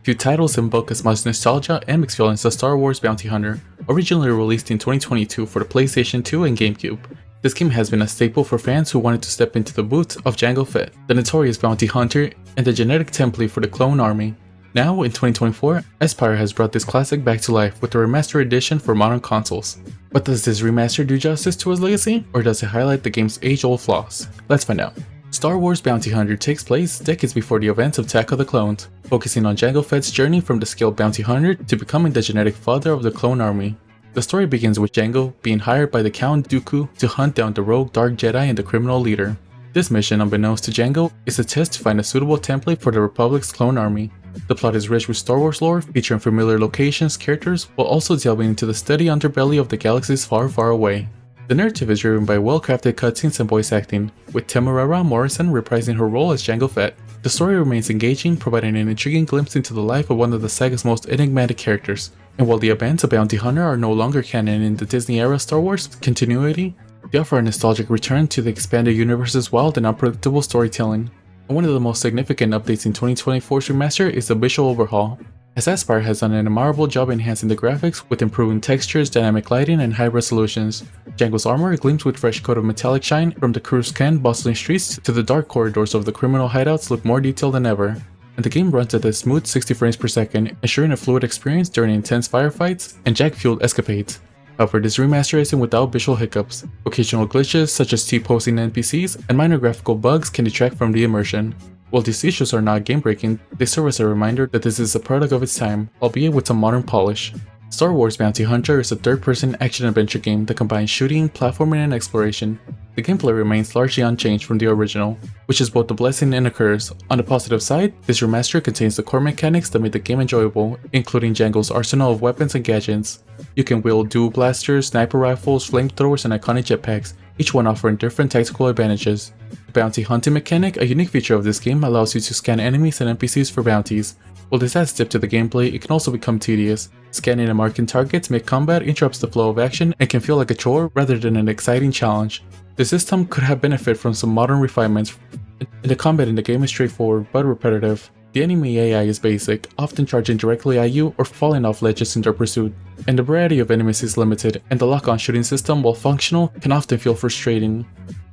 Few titles invoke as much nostalgia and mixed feelings as Star Wars Bounty Hunter, originally released in 2022 for the PlayStation 2 and GameCube. This game has been a staple for fans who wanted to step into the boots of Jango Fett, the notorious bounty hunter and the genetic template for the clone army. Now, in 2024, Aspyr has brought this classic back to life with a remastered edition for modern consoles. But does this remaster do justice to his legacy, or does it highlight the game's age-old flaws? Let's find out. Star Wars Bounty Hunter takes place decades before the events of Attack of the Clones, focusing on Jango Fett's journey from the skilled bounty hunter to becoming the genetic father of the clone army. The story begins with Jango being hired by the Count Dooku to hunt down the rogue Dark Jedi and the criminal leader. This mission, unbeknownst to Jango, is a test to find a suitable template for the Republic's clone army. The plot is rich with Star Wars lore, featuring familiar locations, characters, while also delving into the steady underbelly of the galaxies far, far away. The narrative is driven by well-crafted cutscenes and voice acting, with Temuera Morrison reprising her role as Jango Fett. The story remains engaging, providing an intriguing glimpse into the life of one of the saga's most enigmatic characters. And while the events of Bounty Hunter are no longer canon in the Disney-era Star Wars continuity, they offer a nostalgic return to the expanded universe's wild and unpredictable storytelling. And one of the most significant updates in 2024's remaster is the visual overhaul, as Aspyr has done an admirable job enhancing the graphics with improving textures, dynamic lighting, and high resolutions. Jango's armor gleams with fresh coat of metallic shine, from the Coruscant bustling streets to the dark corridors of the criminal hideouts look more detailed than ever. And the game runs at a smooth 60 frames per second, ensuring a fluid experience during intense firefights and jack-fueled escapades. However, this remaster isn't without visual hiccups. Occasional glitches such as T-posing NPCs and minor graphical bugs can detract from the immersion. While these issues are not game-breaking, they serve as a reminder that this is a product of its time, albeit with some modern polish. Star Wars Bounty Hunter is a third-person action-adventure game that combines shooting, platforming, and exploration. The gameplay remains largely unchanged from the original, which is both a blessing and a curse. On the positive side, this remaster contains the core mechanics that made the game enjoyable, including Jango's arsenal of weapons and gadgets. You can wield dual blasters, sniper rifles, flamethrowers, and iconic jetpacks, each one offering different tactical advantages. The bounty hunting mechanic, a unique feature of this game, allows you to scan enemies and NPCs for bounties. While this adds depth to the gameplay, it can also become tedious. Scanning and marking targets mid-combat interrupts the flow of action and can feel like a chore rather than an exciting challenge. The system could have benefited from some modern refinements, and the combat in the game is straightforward but repetitive. The enemy AI is basic, often charging directly at you or falling off ledges in their pursuit, and the variety of enemies is limited, and the lock-on shooting system, while functional, can often feel frustrating.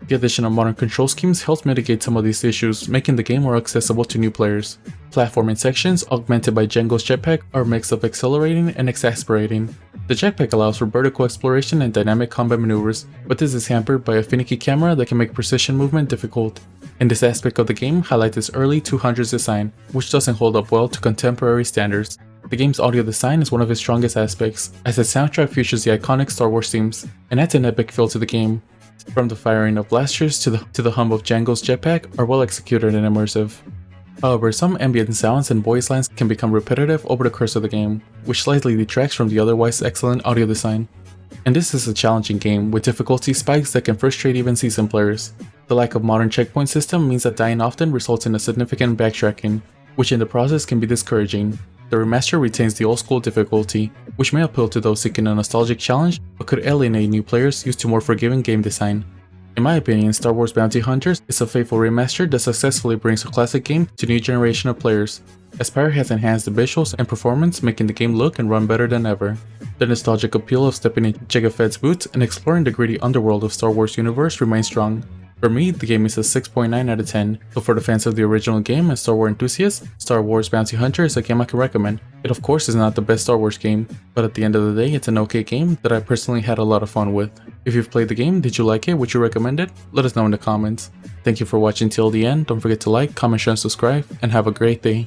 The addition of modern control schemes helps mitigate some of these issues, making the game more accessible to new players. Platforming sections, augmented by Jango's jetpack, are a mix of exhilarating and exasperating. The jetpack allows for vertical exploration and dynamic combat maneuvers, but this is hampered by a finicky camera that can make precision movement difficult. And this aspect of the game highlights its early 200s design, which doesn't hold up well to contemporary standards. The game's audio design is one of its strongest aspects, as its soundtrack features the iconic Star Wars themes, and adds an epic feel to the game. From the firing of blasters to the hum of Jango's jetpack are well executed and immersive. However, some ambient sounds and voice lines can become repetitive over the course of the game, which slightly detracts from the otherwise excellent audio design. And this is a challenging game with difficulty spikes that can frustrate even seasoned players. The lack of modern checkpoint system means that dying often results in a significant backtracking, which in the process can be discouraging. The remaster retains the old school difficulty, which may appeal to those seeking a nostalgic challenge, but could alienate new players used to more forgiving game design. In my opinion, Star Wars Bounty Hunters is a faithful remaster that successfully brings a classic game to a new generation of players. Aspyr has enhanced the visuals and performance, making the game look and run better than ever. The nostalgic appeal of stepping in Jango Fett's boots and exploring the gritty underworld of Star Wars universe remains strong. For me, the game is a 6.9 out of 10, so for the fans of the original game and Star Wars enthusiasts, Star Wars Bounty Hunter is a game I can recommend. It of course is not the best Star Wars game, but at the end of the day it's an okay game that I personally had a lot of fun with. If you've played the game, did you like it, would you recommend it? Let us know in the comments. Thank you for watching till the end, don't forget to like, comment, share, and subscribe, and have a great day.